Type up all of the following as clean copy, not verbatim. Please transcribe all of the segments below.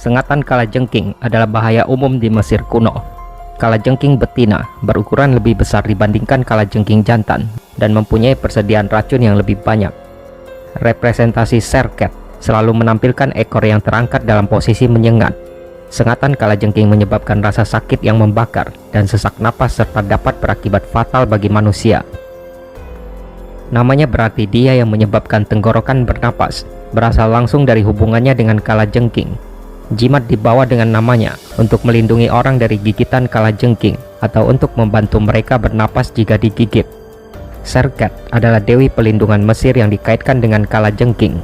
Sengatan kalajengking adalah bahaya umum di Mesir kuno. Kalajengking betina berukuran lebih besar dibandingkan kalajengking jantan dan mempunyai persediaan racun yang lebih banyak. Representasi Serket selalu menampilkan ekor yang terangkat dalam posisi menyengat. Sengatan kalajengking menyebabkan rasa sakit yang membakar dan sesak napas serta dapat berakibat fatal bagi manusia. Namanya berarti dia yang menyebabkan tenggorokan bernapas, berasal langsung dari hubungannya dengan kalajengking. Jimat dibawa dengan namanya untuk melindungi orang dari gigitan kalajengking atau untuk membantu mereka bernapas jika digigit. Serket adalah dewi pelindungan Mesir yang dikaitkan dengan kalajengking.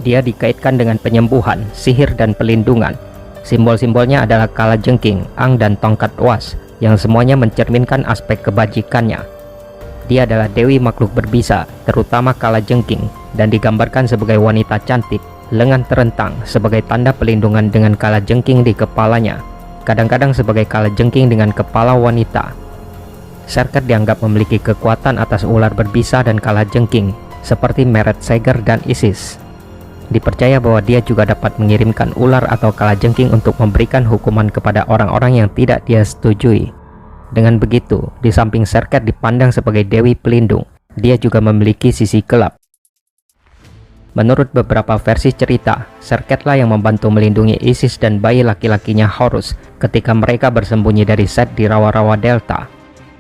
Dia dikaitkan dengan penyembuhan, sihir, dan pelindungan. Simbol-simbolnya adalah kalajengking, ang, dan tongkat was, yang semuanya mencerminkan aspek kebajikannya. Dia adalah dewi makhluk berbisa, terutama kalajengking, dan digambarkan sebagai wanita cantik, lengan terentang sebagai tanda pelindungan dengan kalajengking di kepalanya, kadang-kadang sebagai kalajengking dengan kepala wanita. Serket dianggap memiliki kekuatan atas ular berbisa dan kalajengking, seperti Meret Seger dan Isis. Dipercaya bahwa dia juga dapat mengirimkan ular atau kalajengking untuk memberikan hukuman kepada orang-orang yang tidak dia setujui. Dengan begitu, di samping Serket dipandang sebagai dewi pelindung, dia juga memiliki sisi gelap. Menurut beberapa versi cerita, Serketlah yang membantu melindungi Isis dan bayi laki-lakinya Horus ketika mereka bersembunyi dari Set di rawa-rawa Delta.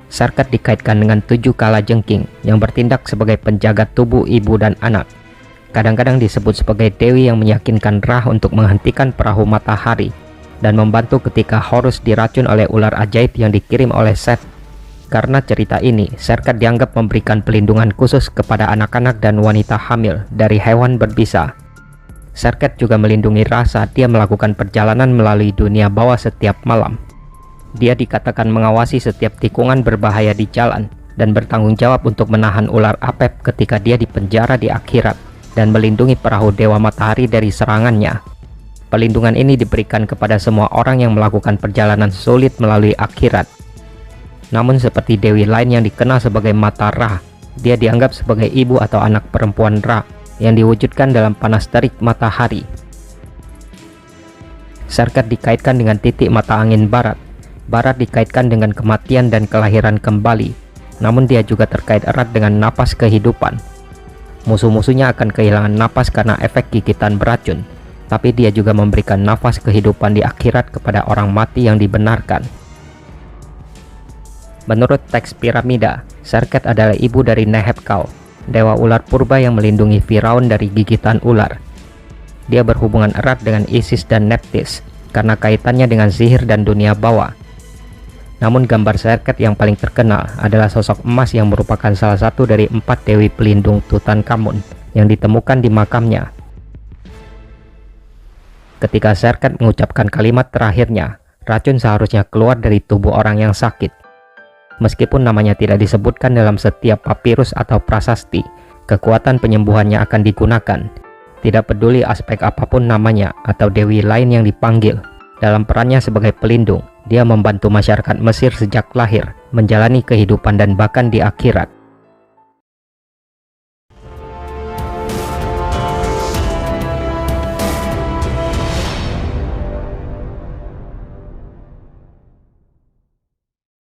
Serket dikaitkan dengan 7 kalajengking yang bertindak sebagai penjaga tubuh ibu dan anak. Kadang-kadang disebut sebagai dewi yang meyakinkan Ra untuk menghentikan perahu matahari dan membantu ketika Horus diracun oleh ular ajaib yang dikirim oleh Set. Karena cerita ini, Serket dianggap memberikan pelindungan khusus kepada anak-anak dan wanita hamil dari hewan berbisa. Serket juga melindungi Ra saat dia melakukan perjalanan melalui dunia bawah setiap malam. Dia dikatakan mengawasi setiap tikungan berbahaya di jalan dan bertanggung jawab untuk menahan ular Apep ketika dia dipenjara di akhirat dan melindungi perahu Dewa Matahari dari serangannya. Pelindungan ini diberikan kepada semua orang yang melakukan perjalanan sulit melalui akhirat. Namun seperti dewi lain yang dikenal sebagai Mata Ra, dia dianggap sebagai ibu atau anak perempuan Ra yang diwujudkan dalam panas terik matahari. Serket dikaitkan dengan titik mata angin barat. Barat dikaitkan dengan kematian dan kelahiran kembali, namun dia juga terkait erat dengan napas kehidupan. Musuh-musuhnya akan kehilangan napas karena efek gigitan beracun, tapi dia juga memberikan nafas kehidupan di akhirat kepada orang mati yang dibenarkan. Menurut teks piramida, Serket adalah ibu dari Nehebkau, dewa ular purba yang melindungi Firaun dari gigitan ular. Dia berhubungan erat dengan Isis dan Nephthys karena kaitannya dengan sihir dan dunia bawah. Namun gambar Serket yang paling terkenal adalah sosok emas yang merupakan salah satu dari 4 dewi pelindung Tutankhamun yang ditemukan di makamnya. Ketika Serket mengucapkan kalimat terakhirnya, racun seharusnya keluar dari tubuh orang yang sakit. Meskipun namanya tidak disebutkan dalam setiap papirus atau prasasti, kekuatan penyembuhannya akan digunakan. Tidak peduli aspek apapun namanya atau dewi lain yang dipanggil. Dalam perannya sebagai pelindung, dia membantu masyarakat Mesir sejak lahir, menjalani kehidupan dan bahkan di akhirat.